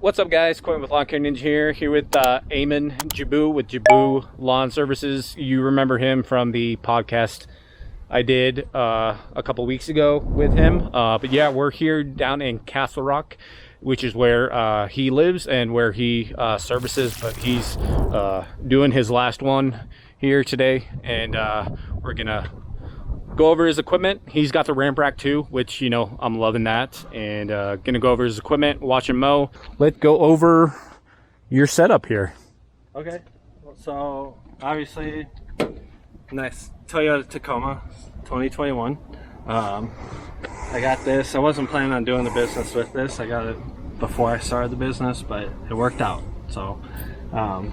What's up, guys? Quentin with Lawn Care Ninja here with Eamon Giboo with Giboo Lawn Services. You remember him from the podcast I did a couple weeks ago with him. But yeah, we're here down in Castle Rock, which is where he lives and where he services. But he's doing his last one here today, and we're gonna go over his equipment. He's got the ramp rack too, which, you know, I'm loving that. And gonna go over his equipment, watch him mow. Let's go over your setup here. Okay, so obviously nice Toyota Tacoma 2021. I got this. I wasn't planning on doing the business with this. I got it before I started the business, but it worked out. So I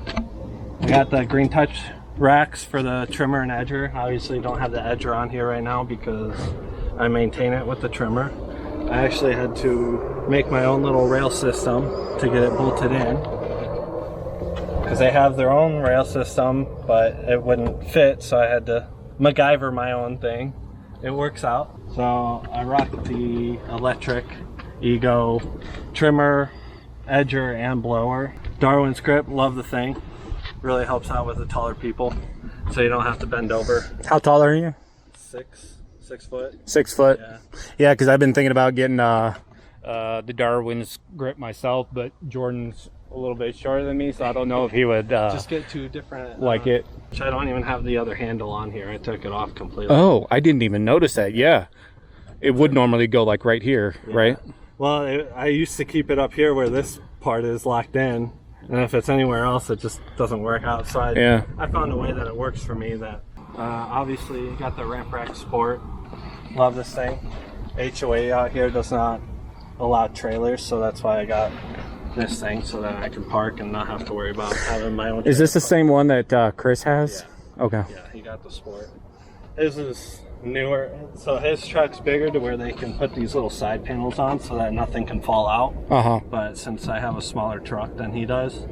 got the green touch racks for the trimmer and edger. Obviously don't have the edger on here right now because I maintain it with the trimmer. I actually had to make my own little rail system to get it bolted in because they have their own rail system, but it wouldn't fit, so I had to MacGyver my own thing. It works out. So I rock the electric Ego trimmer, edger, and blower. Darwin's grip, love the thing. Really helps out with the taller people, so you don't have to bend over. How tall are you? 6 foot. 6 foot. Yeah, because I've been thinking about getting the Darwin's grip myself, but Jordan's a little bit shorter than me, so I don't know if he would just get two different like it. Which I don't even have the other handle on here. I took it off completely. Oh, I didn't even notice that. Yeah, it would normally go like right here, right? Well, I used to keep it up here where this part is locked in. And if it's anywhere else, it just doesn't work out. So I found a way that it works for me. That obviously you got the ramp rack sport. Love this thing. HOA out here does not allow trailers, so that's why I got this thing, so that I can park and not have to worry about having my own. Is this the same one that Chris has? Yeah. Okay. Yeah, he got the sport. His is newer, so his truck's bigger to where they can put these little side panels on so that nothing can fall out. But since I have a smaller truck than he does,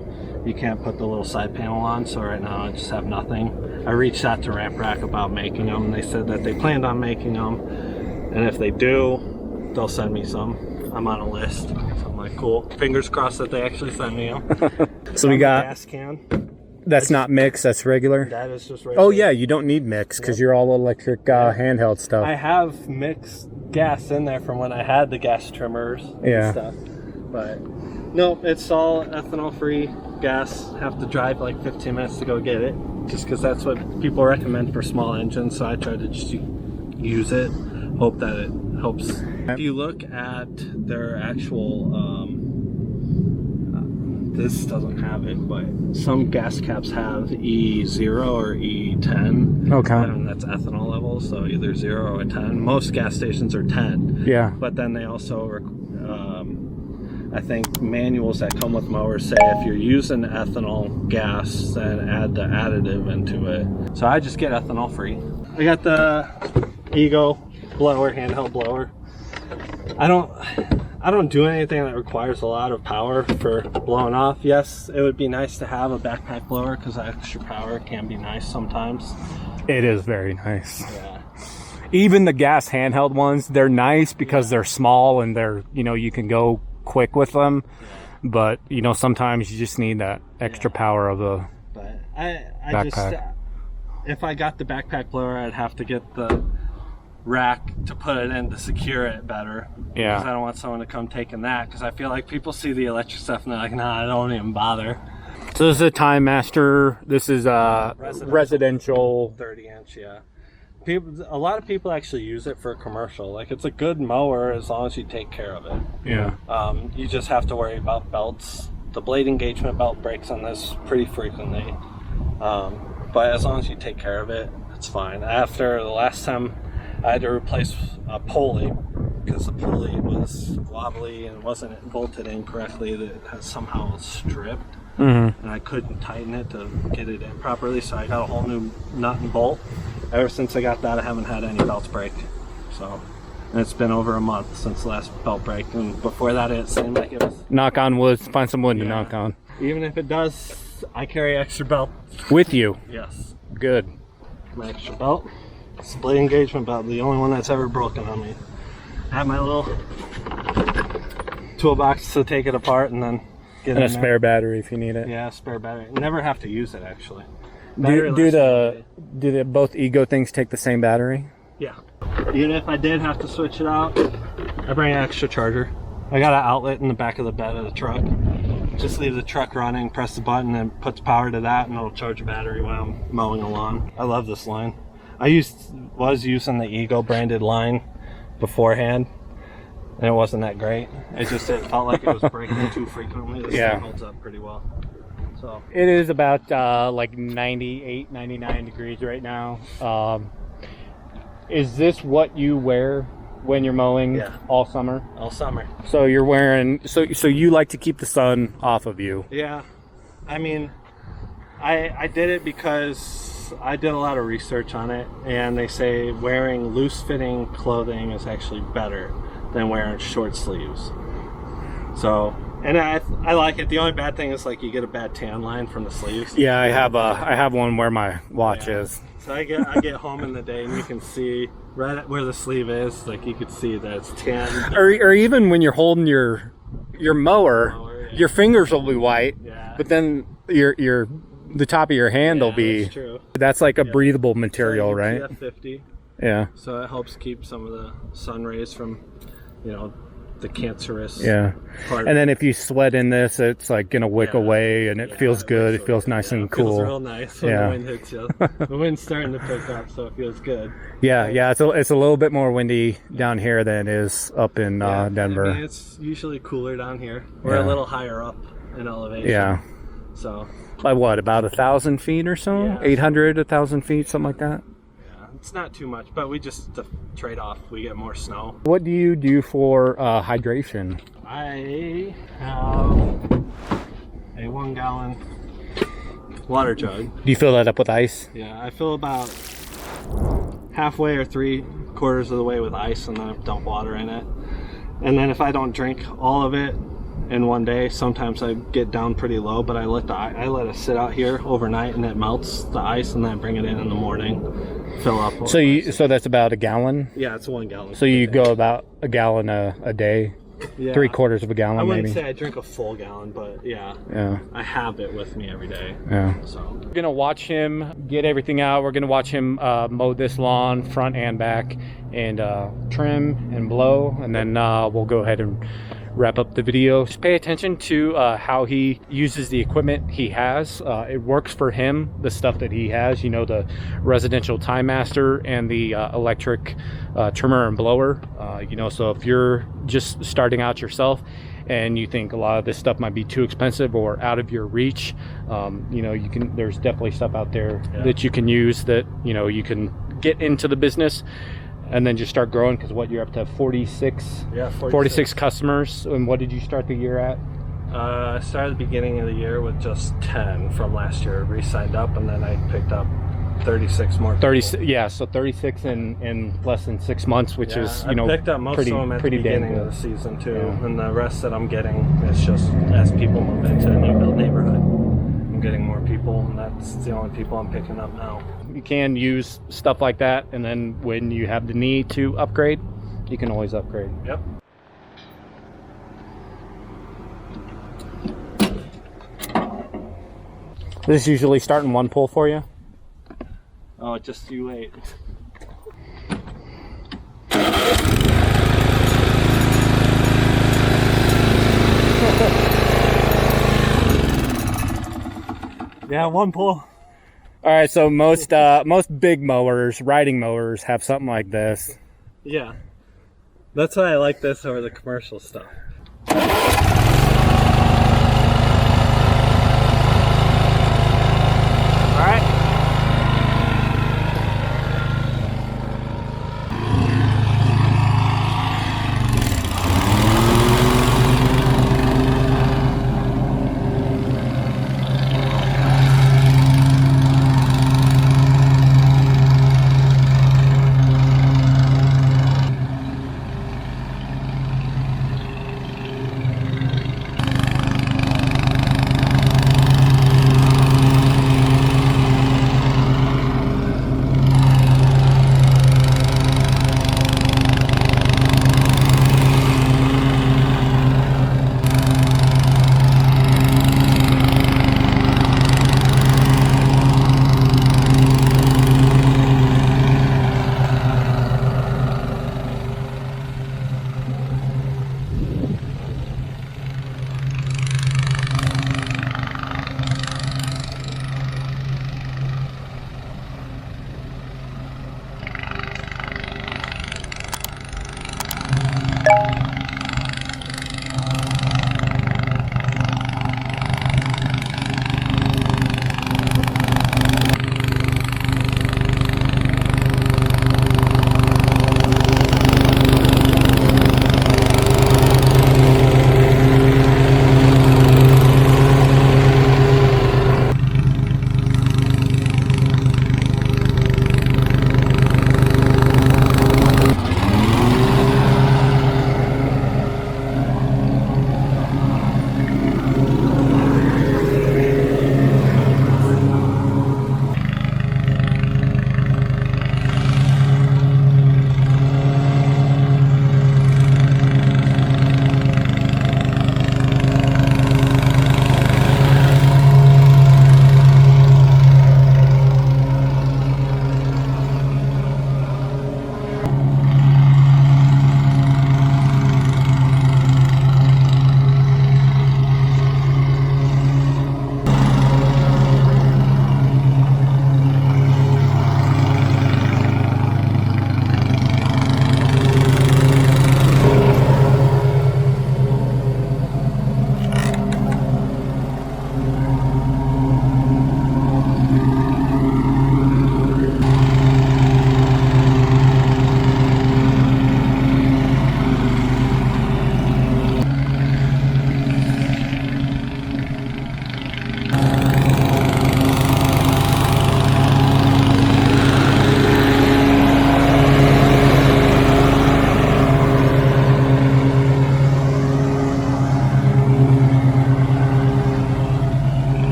you can't put the little side panel on, so right now I just have nothing. I reached out to Ramp Rack about making them, and they said that they planned on making them, and if they do, they'll send me some. I'm on a list, so I'm like, cool. Fingers crossed that they actually send me them. So we got gas can. That's not mix, that's regular. That is just regular. Oh yeah, you don't need mix because you're all electric handheld stuff. I have mixed gas in there from when I had the gas trimmers and stuff. But no, it's all ethanol free gas. Have to drive like 15 minutes to go get it, just because that's what people recommend for small engines. So I try to just use it, hope that it helps. If you look at their actual this doesn't have it, but some gas caps have E0 or E10. Okay. And that's ethanol level, so either 0 or 10. Most gas stations are 10. Yeah. But then they also, I think manuals that come with mowers say if you're using ethanol gas, then add the additive into it. So I just get ethanol free. I got the Ego blower, handheld blower. I don't do anything that requires a lot of power for blowing off. Yes, it would be nice to have a backpack blower because extra power can be nice sometimes. It is very nice. Yeah. Even the gas handheld ones, they're nice because they're small and they're, you know, you can go quick with them. Yeah. But, you know, sometimes you just need that extra power of the backpack. If I got the backpack blower, I'd have to get the rack to put it in to secure it better. Yeah. Because I don't want someone to come taking that, because I feel like people see the electric stuff and they're like, nah, I don't even bother. So this is a Time Master. This is a residential 30-inch, yeah. A lot of people actually use it for commercial. Like, it's a good mower as long as you take care of it. Yeah. You just have to worry about belts. The blade engagement belt breaks on this pretty frequently. But as long as you take care of it, it's fine. After the last time I had to replace a pulley because the pulley was wobbly and wasn't bolted in correctly. That had somehow stripped, and I couldn't tighten it to get it in properly. So I got a whole new nut and bolt. Ever since I got that, I haven't had any belts break. So, and it's been over a month since the last belt break, and before that, it seemed like it was. Knock on wood. Find some wood to knock on. Even if it does, I carry extra belt with you. Yes. Good. My extra belt. It's a blade engagement belt, the only one that's ever broken on me. I have my little toolbox to take it apart, and then get And a in there. spare battery if you need it. Yeah, spare battery. Never have to use it actually. Do the both Ego things take the same battery? Yeah. Even if I did have to switch it out, I bring an extra charger. I got an outlet in the back of the bed of the truck. Just leave the truck running, press the button, and puts power to that, and it'll charge a battery while I'm mowing a lawn. I love this line. I was using the Ego branded line beforehand, and it wasn't that great. It felt like it was breaking too frequently. This thing holds up pretty well. So it is about like 98, 99 degrees right now. Is this what you wear when you're mowing all summer? All summer. So you're wearing, so you like to keep the sun off of you? Yeah. I mean, I did it because I did a lot of research on it, and they say wearing loose-fitting clothing is actually better than wearing short sleeves. So, and I like it. The only bad thing is like you get a bad tan line from the sleeves. Yeah, I have one where my watch is. So I get home in the day and you can see right where the sleeve is, like you could see that it's tan. Or even when you're holding your mower, your fingers will be white, but then the top of your hand will be. That's true. That's like a breathable material, so right? TF50. Yeah. So it helps keep some of the sun rays from, the cancerous part. And then if you sweat in this, it's like gonna wick away, and it feels good. It feels nice and cool. It feels real nice when the wind hits you. The wind's starting to pick up, so it feels good. Yeah, it's a little bit more windy down here than it is up in Denver. I mean, it's usually cooler down here. We're a little higher up in elevation. Yeah. So. By what? About 1,000 feet or so? Yeah. 800, 1,000 feet, something like that. It's not too much, but we just trade off. We get more snow. What do you do for hydration? I have a 1 gallon water jug. Do you fill that up with ice? Yeah, I fill about halfway or 3/4 of the way with ice, and then I dump water in it. And then if I don't drink all of it in one day, sometimes I get down pretty low, but I let it sit out here overnight, and it melts the ice, and then I bring it in the morning, fill up. So that's about a gallon? Yeah, it's 1 gallon. So you go about a gallon a day? Yeah. 3/4 of a gallon, I wouldn't maybe? say I drink a full gallon, but yeah. I have it with me every day. Yeah. So we're gonna watch him get everything out. We're gonna watch him mow this lawn front and back, and trim and blow, and then we'll go ahead and wrap up the video. Just pay attention to how he uses the equipment he has. It works for him, the stuff that he has, the residential Time Master and the electric trimmer and blower. So if you're just starting out yourself and you think a lot of this stuff might be too expensive or out of your reach, there's definitely stuff out there that you can use that, you can get into the business and then just start growing, because you're up to 46 customers. And what did you start the year at? I started at the beginning of the year with just 10 from last year, re-signed up, and then I picked up 36 more. 36 in less than 6 months, which is I picked up most of them at the beginning of the season too, and the rest that I'm getting is just as people move into a new build neighborhood. I'm getting more people, and that's the only people I'm picking up now. You can use stuff like that, and then when you have the need to upgrade, you can always upgrade. Yep. This usually start in one pull for you? Oh, just you wait. Yeah, one pull. All right, so most big mowers, riding mowers, have something like this. Yeah, that's why I like this over the commercial stuff. All right.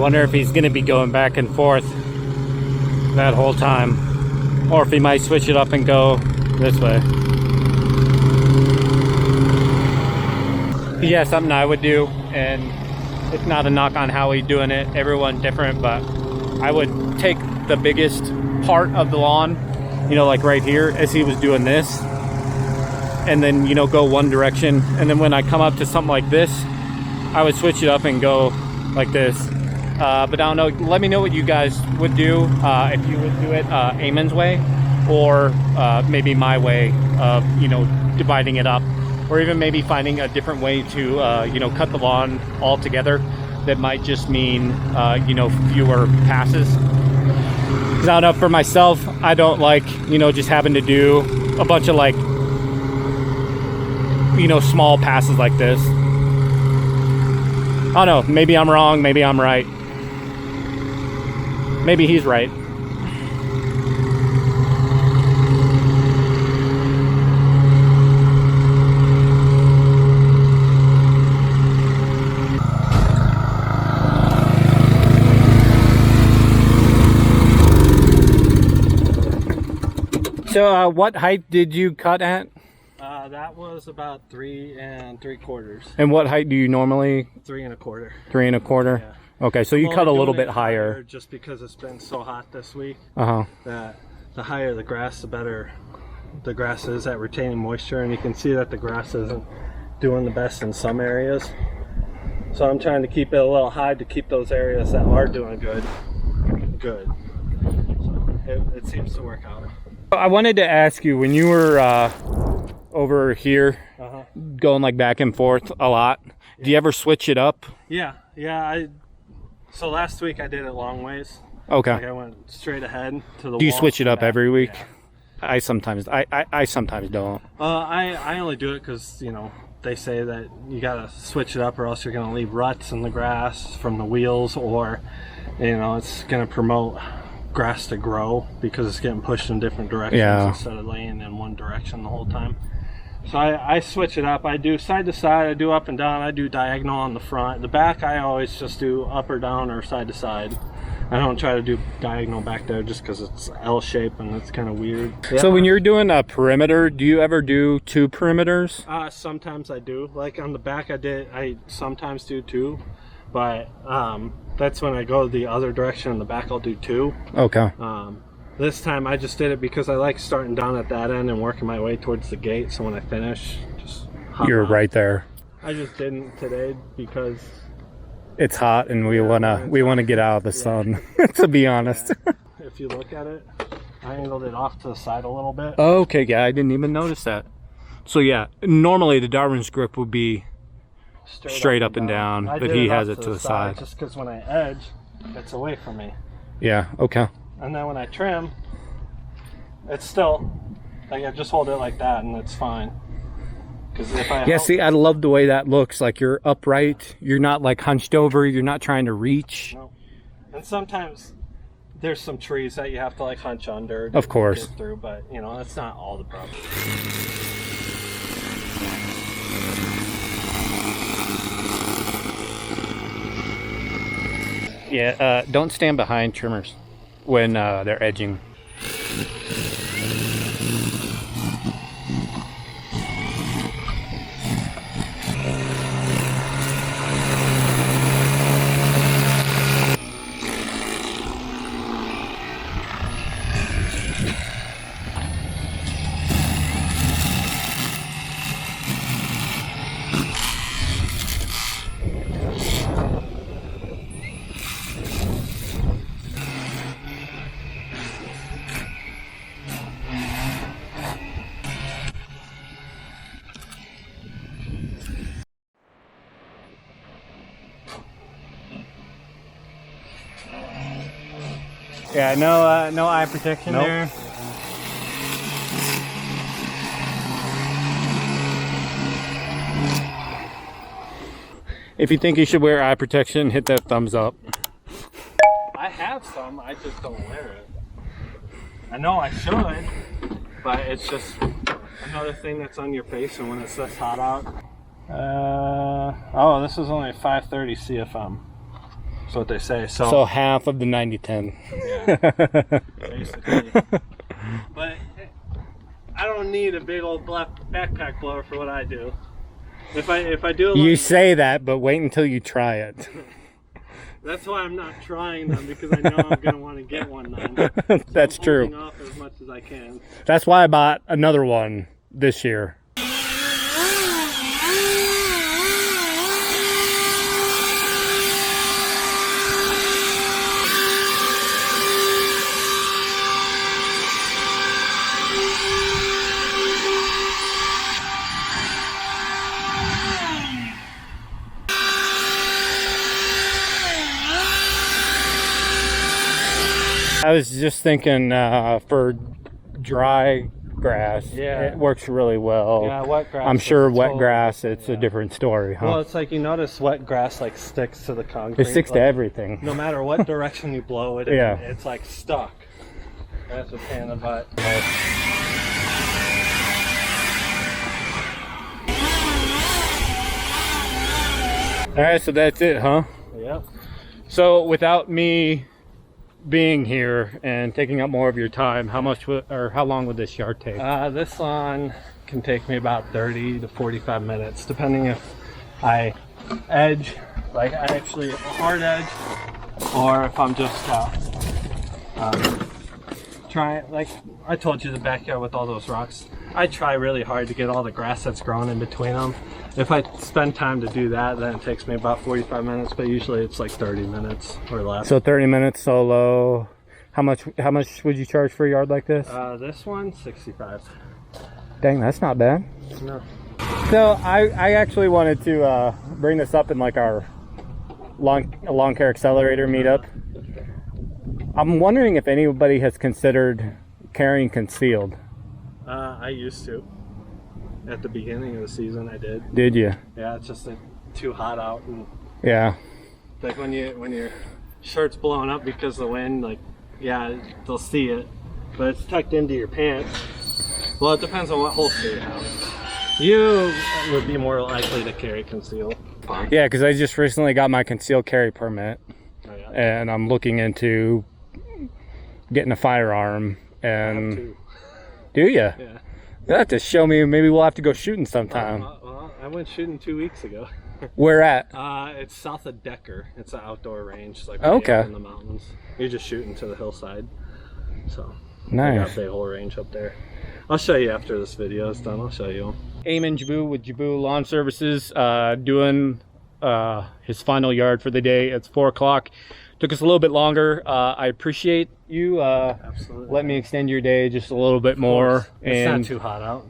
wonder if he's gonna be going back and forth that whole time, or if he might switch it up and go this way. Yeah, something I would do, and it's not a knock on how he's doing it. Everyone's different, but I would take the biggest part of the lawn, you know, like right here, as he was doing this, and then, you know, go one direction. And then when I come up to something like this, I would switch it up and go like this. But I don't know, let me know what you guys would do, if you would do it Eamon's way, or maybe my way of, you know, dividing it up, or even maybe finding a different way to, you know, cut the lawn all together. That might just mean, you know, fewer passes. Because I don't know, for myself, I don't like, you know, just having to do a bunch of, like, you know, small passes like this. I don't know, maybe I'm wrong, maybe I'm right. Maybe he's right. So what height did you cut at? That was about 3 3/4. And what height do you normally? 3 1/4. 3 1/4. Yeah. Okay, so you cut a little bit higher. Just because it's been so hot this week. Uh-huh. That the higher the grass, the better the grass is at retaining moisture, and you can see that the grass isn't doing the best in some areas. So I'm trying to keep it a little high to keep those areas that are doing good. So it seems to work out. I wanted to ask you, when you were over here, going like back and forth a lot, do you ever switch it up? Yeah. So last week I did it long ways. Okay. Like I went straight ahead to the Do you wall switch it up back. every week? Yeah. I sometimes don't. I only do it because, you know, they say that you gotta switch it up or else you're gonna leave ruts in the grass from the wheels, or, you know, it's gonna promote grass to grow because it's getting pushed in different directions instead of laying in one direction the whole time. So I switch it up. I do side to side, I do up and down, I do diagonal on the front. The back I always just do up or down or side to side. I don't try to do diagonal back there just because it's L shape and it's kind of weird. Yeah. So when you're doing a perimeter, do you ever do 2 perimeters? Sometimes I do. Like on the back I sometimes do 2, but that's when I go the other direction. In the back I'll do 2. Okay. This time I just did it because I like starting down at that end and working my way towards the gate, so when I finish, just you're right there. I just didn't today because it's hot and we wanna get out of the sun, to be honest. If you look at it, I angled it off to the side a little bit. Okay, yeah, I didn't even notice that. So yeah, normally the Darwin's grip would be straight up and down, but he has it to the side. Just because when I edge, it's away from me. Yeah, okay. And then when I trim, it's still, like I just hold it like that and it's fine. Because if I see, I love the way that looks. Like you're upright, you're not like hunched over, you're not trying to reach. No. And sometimes there's some trees that you have to like hunch under. Of course. Get through, but you know, that's not all the problem. Yeah, don't stand behind trimmers when they're edging. Yeah, no eye protection there. If you think you should wear eye protection, hit that thumbs up. I have some, I just don't wear it. I know I should, but it's just another thing that's on your face, and when it's this hot out. Oh, this is only 530 CFM. That's what they say. So half of the 90-10. Yeah, basically. But I don't need a big old black backpack blower for what I do. If I do, You say that, but wait until you try it. That's why I'm not trying them, because I know I'm gonna want to get one then. So That's I'm true. holding off as much as I can. That's why I bought another one this year. I was just thinking for dry grass, it works really well. Yeah, wet grass. I'm sure wet grass, it's a different story, huh? Well, it's like, you notice wet grass like sticks to the concrete. It sticks to everything. No matter what direction you blow it, Yeah. it's like stuck. That's a pain in the butt. All right, so that's it, huh? Yep. So without me being here and taking up more of your time, how long would this yard take? This one can take me about 30 to 45 minutes, depending if I edge, like I actually hard edge, or if I'm just trying, like I told you, the backyard with all those rocks. I try really hard to get all the grass that's grown in between them. If I spend time to do that, then it takes me about 45 minutes, but usually it's like 30 minutes or less. So 30 minutes solo. How much would you charge for a yard like this? This one, 65. Dang, that's not bad. No. So I actually wanted to bring this up in like our lawn care accelerator meetup. I'm wondering if anybody has considered carrying concealed. I used to. At the beginning of the season, I did. Did you? Yeah, it's just too hot out, and yeah. like when your shirt's blowing up because of the wind, like yeah, they'll see it, but it's tucked into your pants. Well, it depends on what holster you have. You would be more likely to carry concealed. Yeah, because I just recently got my concealed carry permit, and I'm looking into getting a firearm. And I have two. Do you? Yeah. You'll have to show me. Maybe we'll have to go shooting sometime. Well, I went shooting 2 weeks ago. Where at? It's south of Decker. It's an outdoor range. It's like okay. up in the mountains. You're just shooting to the hillside. So nice. I got a big whole range up there. I'll show you after this video is done. I'll show you. Eamon Giboo with Giboo Lawn Services, doing his final yard for the day. It's 4 o'clock. Took us a little bit longer. I appreciate you Absolutely. Let me extend your day just a little bit more. It's not too hot out.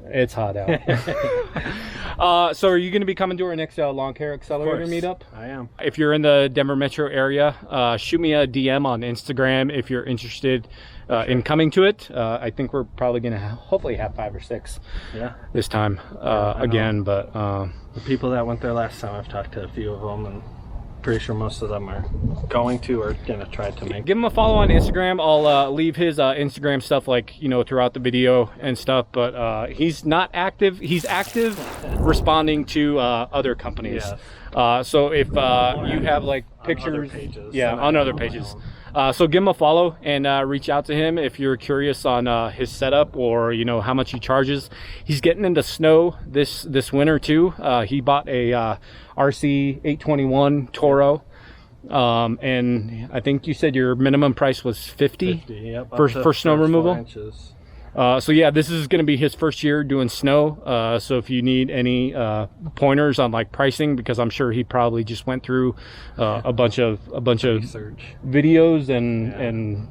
It's hot out. So are you going to be coming to our next Lawn Care Accelerator meetup? I am. If you're in the Denver metro area, shoot me a DM on Instagram if you're interested in coming to it. I think we're probably going to hopefully have 5 or 6 this time again. But the people that went there last time, I've talked to a few of them, and pretty sure most of them are going to or gonna try to make. Give him a follow on Instagram. I'll leave his Instagram stuff, like, you know, throughout the video and stuff, but he's not active. He's active responding to other companies. So if you have like pictures, on other pages, on other pages, so give him a follow and reach out to him if you're curious on his setup, or you know how much he charges. He's getting into snow this winter too. He bought a RC 821 Toro, and I think you said your minimum price was 50, yep, for snow removal. 4 inches. So yeah, this is going to be his first year doing snow. So if you need any pointers on like pricing, because I'm sure he probably just went through a bunch of research videos and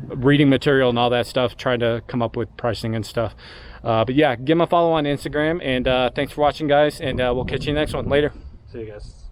reading material and all that stuff, trying to come up with pricing and stuff. But yeah, give him a follow on Instagram, and thanks for watching, guys, and we'll catch you next one. Later. See you guys.